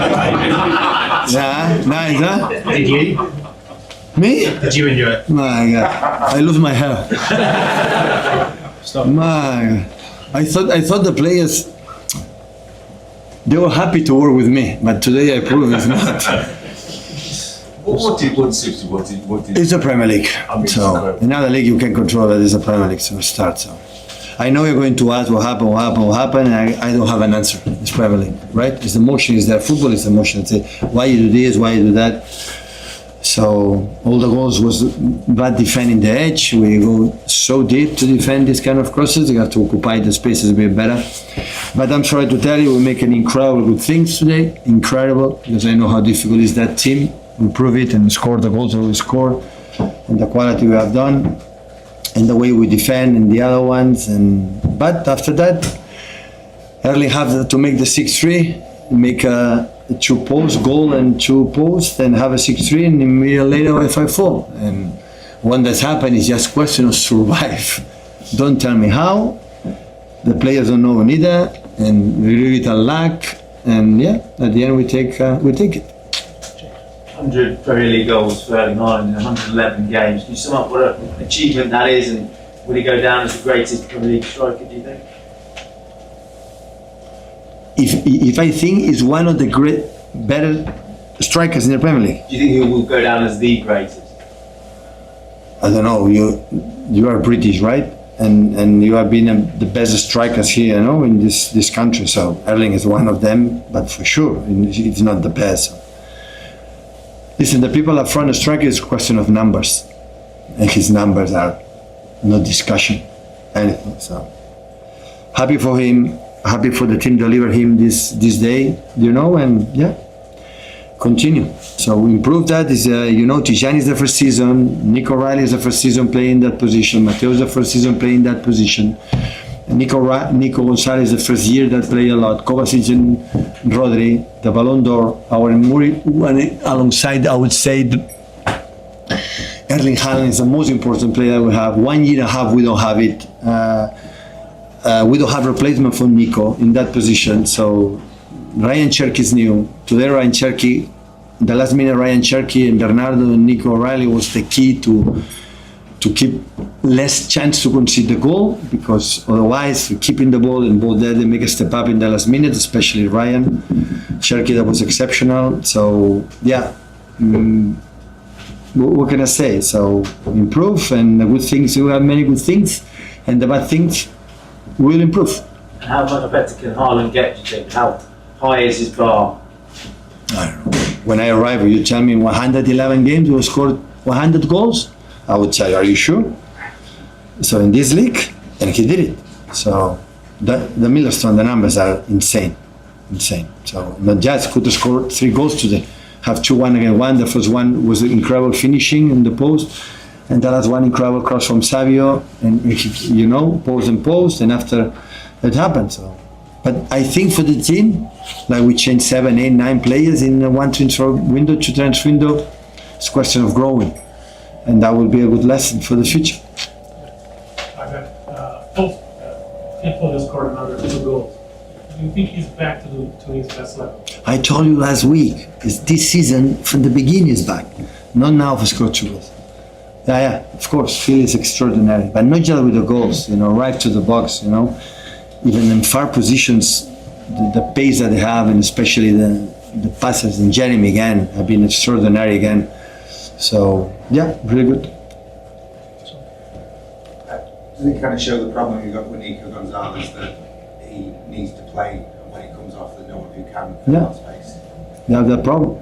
Yeah, nice, huh? Did you? Me? Did you enjoy it? My God, I lose my hair. Stop. My, I thought the players, they were happy to work with me, but today I prove it's not. What did It's a Premier League, mean, so another league you can control that is a Premier League, so start. So I know you're going to ask what happened, and I don't have an answer. It's Premier League, right? It's the motion, is there. Football is the motion. It's why you do this, why you do that. So all the goals was bad defending the edge. We go so deep to defend this kind of crosses. You have to occupy the spaces a bit better. But I'm sorry to tell you, we make an incredible good things today. Incredible, because I know how difficult is that team. We prove it and score the goals that we score, and the quality we have done, and the way we defend and the other ones. But after that, Erling have to make the 6-3, make a 2-post goal and 2 posts, and have a 6-3, and immediately later a 5-4. And when that's happened, it's just question of survive. Don't tell me how. The players don't know neither, and we leave it a luck. And yeah, at the end we take it. 100 Premier League goals for Erling Haaland in 111 games. Can you sum up what an achievement that is, and would he go down as the greatest Premier League striker, do you think? If I think he's one of the better strikers in the Premier League. Do you think he will go down as the greatest? I don't know. You are British, right? And you have been the best strikers here, you know, in this country. So Erling is one of them, but for sure, it's not the best. Listen, the people up front, the striker is a question of numbers, and his numbers are no discussion, anything. So happy for him, happy for the team deliver him this day, you know, and yeah, continue. So we improve that. Is Tijani is the first season, Nico Riley is the first season playing that position, Mateo is the first season playing that position. Nico Gonzalez the first year that played a lot. Kovacic and Rodri, the Ballon d'Or, our Muri, alongside I would say Erling Haaland is the most important player that we have. 1 year and a half we don't have it. We don't have replacement for Nico in that position. So Ryan Cherky is new. Today Ryan Cherky, the last minute Ryan Cherky and Bernardo and Nico O'Reilly was the key to keep less chance to concede the goal, because otherwise keeping the ball and both there they make a step up in the last minute, especially Ryan Cherky, that was exceptional. So yeah, what can I say? So improve, and the good things, we have many good things, and the bad things will improve. And how much better can Haaland get, do you think? How high is his bar? I don't know. When I arrive, you tell me in 111 games we scored 100 goals, I would say, are you sure? So in this league, and he did it. So the milestone, the numbers are insane. So not just could score 3 goals today, have 2-1 against 1. The first one was incredible finishing in the post, and the last one incredible cross from Savio, and post, and after it happened. So, but I think for the team, like we changed 7, 8, 9 players in one transfer window, 2 transfer window. It's a question of growing, and that will be a good lesson for the future. Foden scored another 2 goals. Do you think he's back to his best level? I told you last week, is this season from the beginning is back, not now for score 2 goals. Yeah, of course, Phil is extraordinary, but not just with the goals, right to the box, even in far positions, the pace that they have, and especially the passes, and Jeremy again have been extraordinary again. So yeah, really good. Does it kind of show the problem you got with Nico Gonzalez, that he needs to play, and when he comes off, there's no one who can fill that space? They have that problem.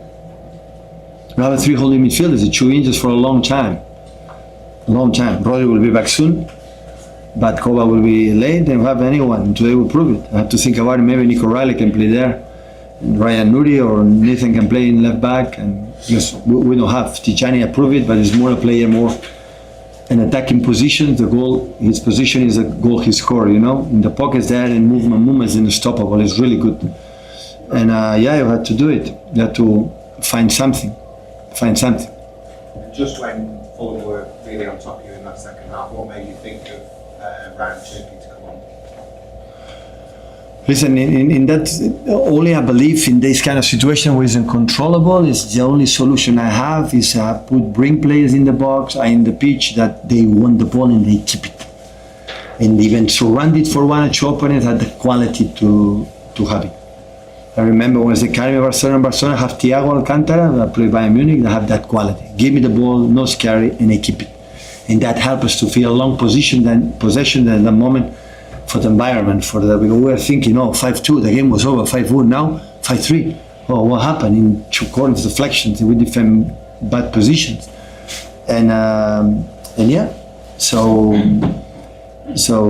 We have a 3 holding midfielders, 2 inches for a long time. Rodri will be back soon, but Kova will be late, and we have anyone. Today will prove it. I have to think about it. Maybe Nico Riley can play there, and Ryan Nuri or Nathan can play in left back, and because we don't have Tijani approve it, but he's more a player, more an attacking position. His position is a goal he scored, in the pockets there, and movement is unstoppable. It's really good. And you had to do it. You had to find something. Just when Fulham were really on top of you in that second half, what made you think of Ryan Cherky to come Listen, in that, only I believe in this kind of situation where it's uncontrollable, is the only solution I have is bring players in the box, in the pitch, that they want the ball and they keep it. And even surround it for one or two opponents had the quality to have it. I remember when the Academy of Barcelona have Thiago Alcantara, that play Bayern Munich, they have that quality. Give me the ball, no scary, and they keep it. And that helps us to feel a long possession than the moment for the environment, because we were thinking, 5-2, the game was over, 5-1, now 5-3. Oh, what happened? In two corners, deflections, we defend bad positions. And yeah, so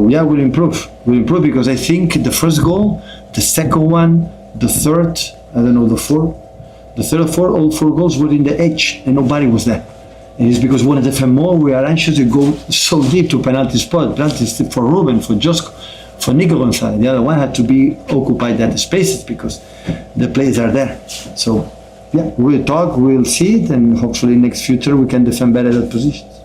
yeah, we'll improve. We'll improve because I think the first goal, the second one, the third, I don't know, the fourth, the third or fourth, all 4 goals were in the edge and nobody was there. And it's because we want to defend more, we are anxious to go so deep to penalty spot. Penalties for Ruben, for Josko, for Nico Gonzalez. The other one had to be occupied at the spaces because the players are there. So yeah, we'll talk, we'll see it, and hopefully next future we can defend better that positions.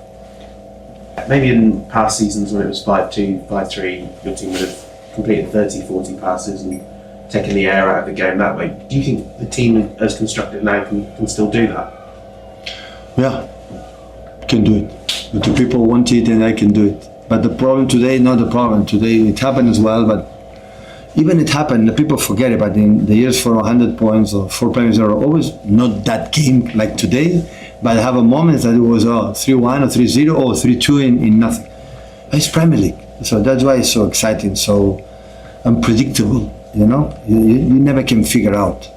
Maybe in past seasons when it was 5-2, 5-3, your team would have completed 30, 40 passes and taken the air out of the game that way. Do you think the team as constructed now can still do that? Yeah, can do it. But the people want it and I can do it. But the problem today, not the problem. Today it happened as well, but even it happened, the people forget about in the years for 100 points or 4 premiers are always not that game like today, but I have a moment that it was 3-1 or 3-0 or 3-2 in nothing. It's Premier League. So that's why it's so exciting, so unpredictable, you never can figure out.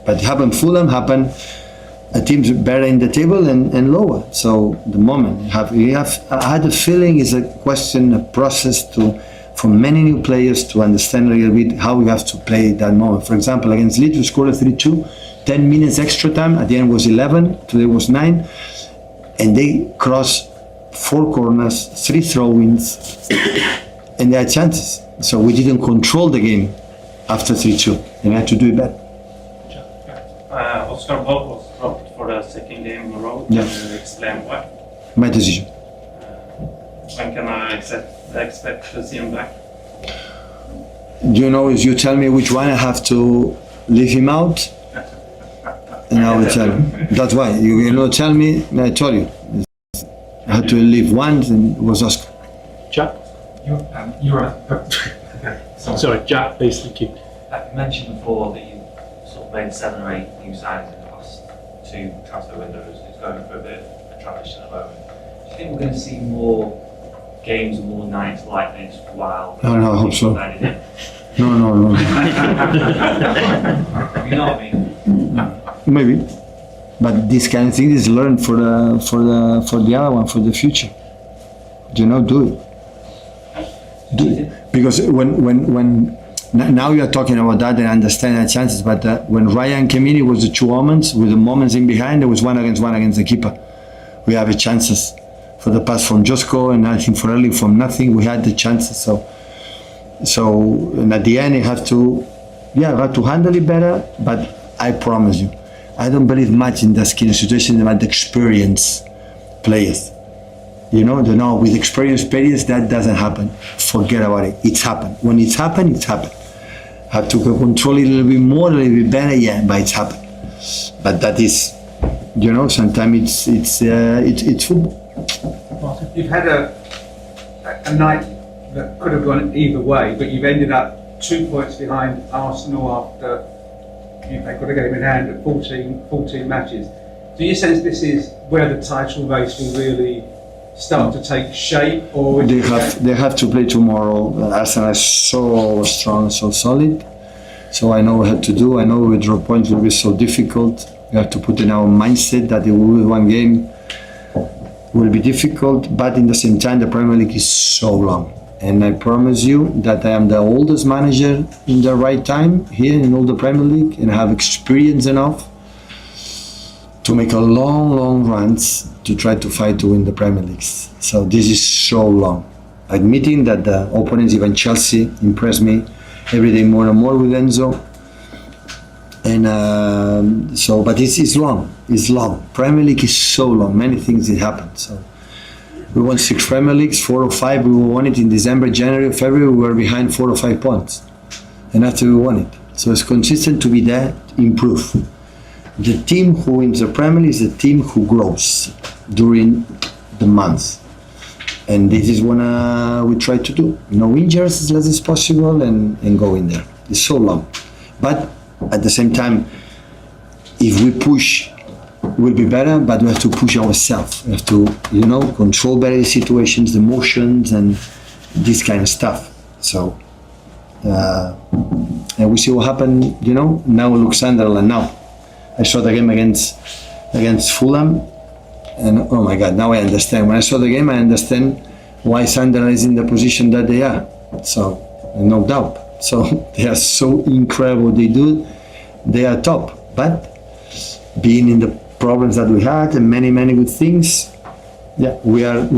But it happened, Fulham happened, a team's better in the table and lower. So the moment I had a feeling is a question, a process for many new players to understand a little bit how we have to play that moment. For example, against Leeds, we scored a 3-2, 10 minutes extra time, at the end was 11, today was 9, and they crossed 4 corners, 3 throw-ins, and they had chances. So we didn't control the game after 3-2, and we had to do it better. Oscar Bob was dropped for the second game in a row. Yeah. Can you explain why? My decision. When can I expect to see him back? If you tell me which one I have to leave him out, and I will tell you. That's why. You not tell me, I told you. I had to leave one, and it was Oscar. Jack? Sorry, Jack, please, thank you. You mentioned before that you sort of made 7 or 8 new signings in the last 2 transfer windows. It's going for a bit of a transition at the moment. Do you think we're going to see more games and more nights like this while... No, I hope so. No. You know what I mean? Maybe. But this kind of thing is learned for the other one, for the future. Do it. Do it. Because when now you are talking about that and understand the chances, but when Ryan came in, it was the 2 moments, with the moments in behind, there was 1 against the keeper. We have the chances for the pass from Josko, and I think for Erling from nothing, we had the chances. So and at the end, you have to handle it better, but I promise you, I don't believe much in this kind of situation about the experienced players. With experienced players, that doesn't happen. Forget about it. It's happened. When it's happened, it's happened. Have to control it a little bit more, a little bit better, yeah, but it's happened. But that is, sometimes it's football. You've had a night that could have gone either way, but you've ended up 2 points behind Arsenal after you've got a game in hand at 14 matches. Do you sense this is where the title race will really start to take shape, or they have to play tomorrow? Arsenal is so strong, so solid. So I know what I have to do. I know withdraw points will be so difficult. We have to put in our mindset that it will be 1 game will be difficult, but in the same time the Premier League is so long. And I promise you that I am the oldest manager in the right time here in all the Premier League, and I have experience enough to make a long runs to try to fight to win the Premier League. So this is so long. Admitting that the opponents, even Chelsea, impress me every day more and more with Enzo. And but it's long. It's long. Premier League is so long. Many things that happen. So we won 6 Premier Leagues, 4 or 5. We won it in December, January, February. We were behind 4 or 5 points. and after we won it. So it's consistent to be there, improve. The team who wins the Premier League is the team who grows during the month. And this is what we try to do. No injuries as less as possible and go in there. It's so long. But at the same time, if we push, it will be better, but we have to push ourselves. We have to, control better the situations, the emotions, and this kind of stuff. So, and we see what happened, now look Sunderland now. I saw the game against Fulham, and oh my God, now I understand. When I saw the game, I understand why Sunderland is in the position that they are. So, no doubt. So, they are so incredible. They are top. But being in the problems that we had and many good things, yeah, we are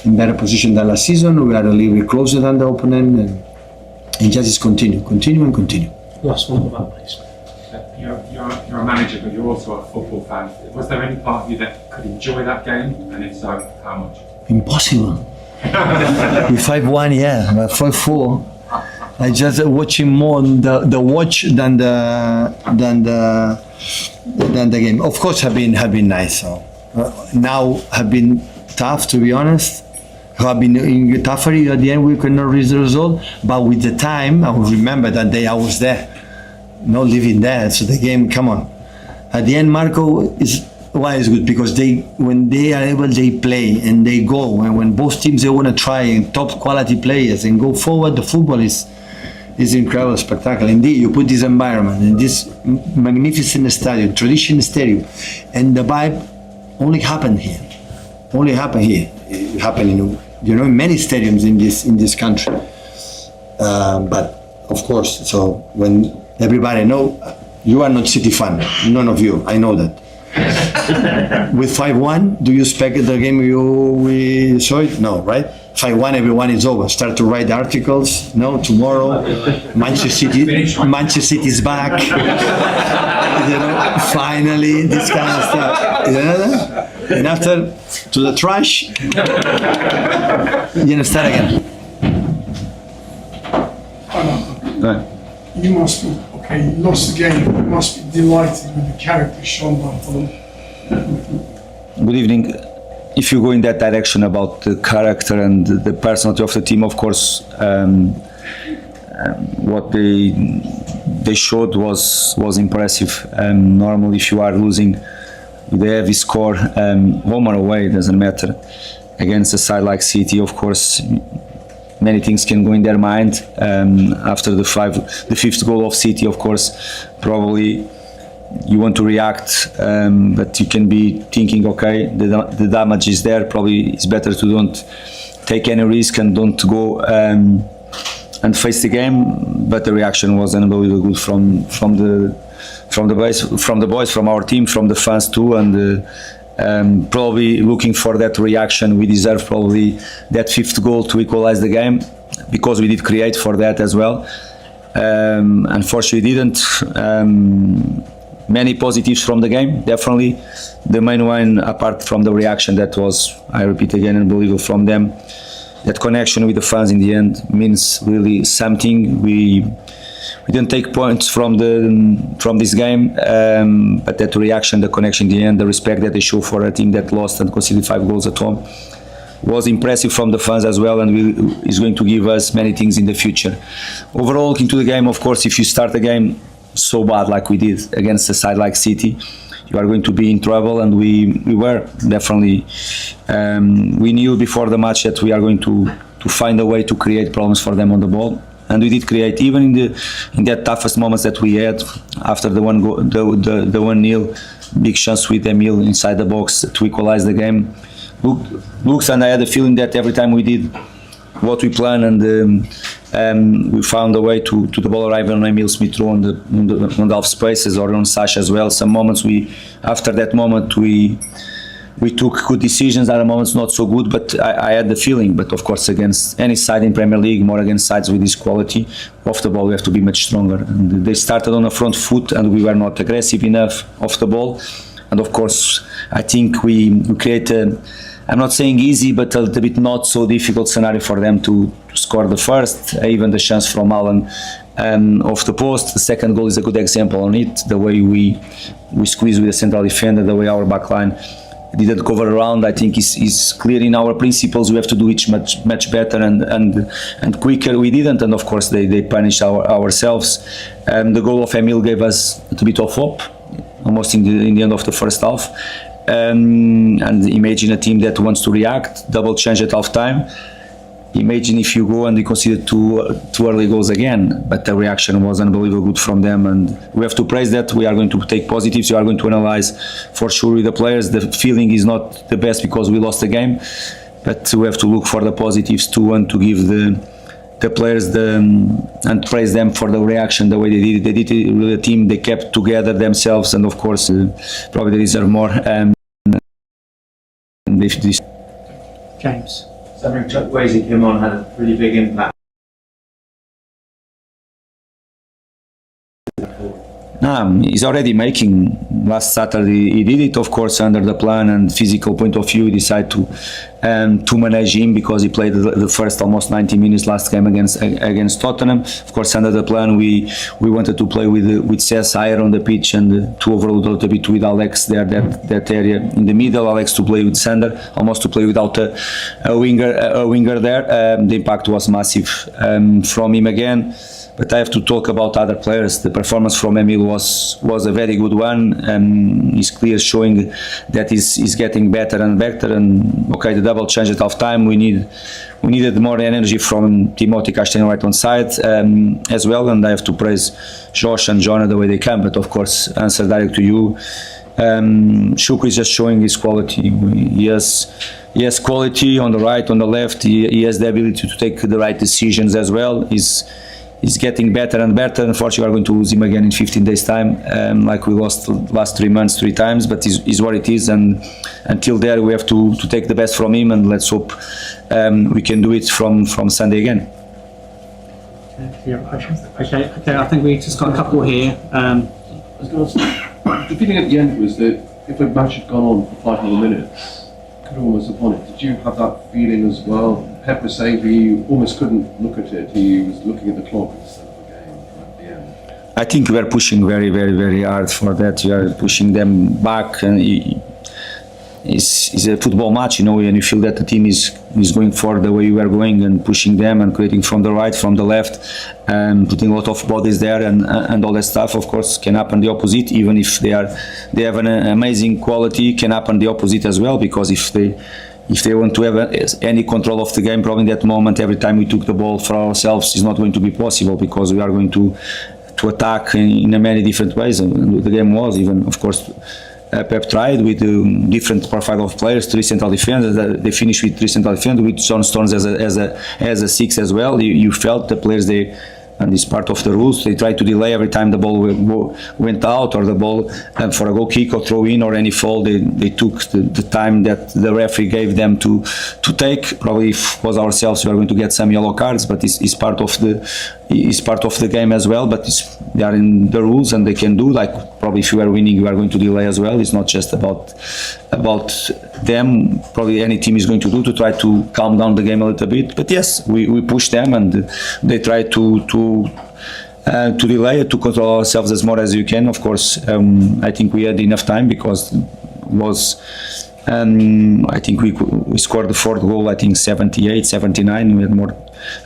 in better position than last season. We are a little bit closer than the opponent, and just continue. Last one of that, please. You're a manager, but you're also a football fan. Was there any part of you that could enjoy that game, and if so, how much? Impossible. With 5-1, yeah, but 5-4. I just watching more the watch than the game. Of course, have been nice. So now have been tough, to be honest. Have been tougher at the end. We could not reach the result, but with the time, I will remember that day I was there, not living there. So the game, come on. At the end, Marco is good because when they are able, they play and they go. And when both teams they want to try and top quality players and go forward, the football is incredible, spectacular. Indeed, you put this environment in this magnificent stadium, traditional stadium, and the vibe only happened here. It happened in many stadiums in this country. But of course, so when everybody know you are not City fan, none of you, I know that. With 5-1, do you expect the game we saw it? No, right? 5-1, everyone is over. Start to write articles. No, tomorrow, Manchester City is back. Finally, this kind of stuff. And after, to the trash, start again. You must be, you lost the game, you must be delighted with the character shown by Fulham. Good evening. If you go in that direction about the character and the personality of the team, of course, what they showed was impressive. Normally, if you are losing with a heavy score, home or away, it doesn't matter. Against a side like City, of course, many things can go in their mind. After the fifth goal of City, of course, probably you want to react, but you can be thinking, okay, the damage is there. Probably it's better to don't take any risk and don't go and face the game. But the reaction was unbelievably good from the boys, from our team, from the fans too, and probably looking for that reaction. We deserve probably that fifth goal to equalize the game because we did create for that as well. Unfortunately, didn't. Many positives from the game, definitely. The main one, apart from the reaction, that was, I repeat again, unbelievable from them. That connection with the fans in the end means really something. We didn't take points from this game, but that reaction, the connection in the end, the respect that they show for a team that lost and conceded 5 goals at home was impressive from the fans as well, and is going to give us many things in the future. Overall, looking to the game, of course, if you start a game so bad like we did against a side like City, you are going to be in trouble, and we were definitely. We knew before the match that we are going to find a way to create problems for them on the ball, and we did create even in that toughest moments that we had after the 1-0 big chance with Emil inside the box to equalize the game. Looks, and I had a feeling that every time we did what we planned, and we found a way to the ball arrive on Emil Smith-Rowe on the half spaces or on Sash as well. Some moments after that moment we took good decisions. Other moments not so good, but I had the feeling. But of course, against any side in Premier League, more against sides with this quality off the ball, we have to be much stronger. And they started on a front foot, and we were not aggressive enough off the ball. And of course, I think we created. I'm not saying easy, but a little bit not so difficult scenario for them to score the first. Even the chance from Haaland of the post. The second goal is a good example on it. The way we squeeze with the central defender, the way our back line didn't cover around, I think is clear in our principles. We have to do it much better and quicker. We didn't, and of course they punished ourselves. The goal of Emil gave us a bit of hope, almost in the end of the first half. And imagine a team that wants to react, double change at half time. Imagine if you go and you consider two early goals again, but the reaction was unbelievable good from them, and we have to praise that. We are going to take positives. We are going to analyze for sure with the players. The feeling is not the best because we lost the game, but we have to look for the positives too and to give the players and praise them for the reaction, the way they did it. They did it with the team. They kept together themselves, and of course probably they deserve more. James. So I think Chukwueze came on, had a really big impact. He's already making. Last Saturday he did it, of course, under the plan and physical point of view. He decided to manage him because he played the first almost 90 minutes last game against Tottenham. Of course, under the plan we wanted to play with Cesc higher on the pitch and to overload a little bit with Alex there, that area in the middle. Alex to play with Sander, almost to play without a winger there. The impact was massive from him again. But I have to talk about other players. The performance from Emil was a very good one. He's clear showing that he's getting better and better. And okay, the double change at half time. We needed more energy from Timothy Castagne right on side as well. And I have to praise Josh and Jonah the way they come. But of course, answer direct to you. Shukri is just showing his quality. He has quality on the right, on the left. He has the ability to take the right decisions as well. He's getting better and better. Unfortunately, we are going to lose him again in 15 days' time, like we lost the last 3 months 3 times. But is what it is, and until there, we have to take the best from him, and let's hope we can do it from Sunday again. Okay. I think we just got a couple here. I was going to say, the feeling at the end was that if the match had gone on for 5 more minutes, Fulham was upon it. Did you have that feeling as well? Pep was saying he almost couldn't look at it. He was looking at the clock instead of the game at the end. I think we are pushing very, very, very hard for that. We are pushing them back, and it's a football match, and you feel that the team is going for the way we are going and pushing them and creating from the right, from the left, and putting a lot of bodies there and all that stuff. Of course, can happen the opposite, even if they have an amazing quality. Can happen the opposite as well, because if they want to have any control of the game, probably in that moment, every time we took the ball for ourselves, is not going to be possible, because we are going to attack in many different ways. And the game was even, of course, Pep tried with different profile of players, 3 central defenders. They finished with 3 central defenders, with John Stones as a 6 as well. You felt the players and it's part of the rules. They try to delay every time the ball went out, or the ball for a goal kick or throw in or any fall. They took the time that the referee gave them to take. Probably if it was ourselves, we are going to get some yellow cards, but it's part of the game as well. But they are in the rules, and they can do, like, probably if you are winning, you are going to delay as well. It's not just about them. Probably any team is going to do to try to calm down the game a little bit. But yes, we push them, and they try to delay it, to control ourselves as more as you can. Of course, I think we had enough time, because I think we scored the 4th goal, I think 78, 79. We had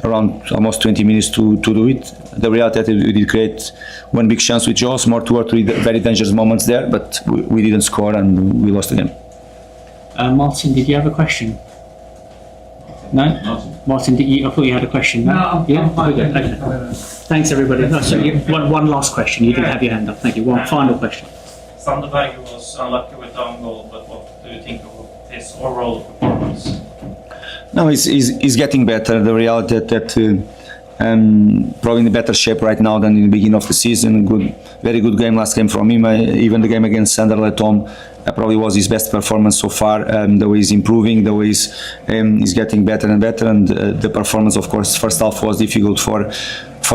around almost 20 minutes to do it. The reality is we did create one big chance with Joss, 2 or 3 very dangerous moments there, but we didn't score and we lost the game. Martin, did you have a question? No? Martin, I thought you had a question. No, I'm fine. Okay. Thanks, everybody. One last question. You did have your hand up. Thank you. One final question. Sanderberg was unlucky with down goal, but what do you think of his overall performance? No, he's getting better. The reality that probably in a better shape right now than in the beginning of the season. Very good game last game from him. Even the game against Sunderland at home probably was his best performance so far. The way he's improving, the way he's getting better and better, and the performance, of course, first half was difficult for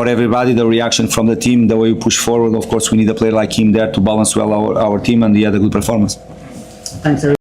everybody. The reaction from the team, the way we push forward, of course, we need a player like him there to balance well our team, and he had a good performance. Thanks, everybody.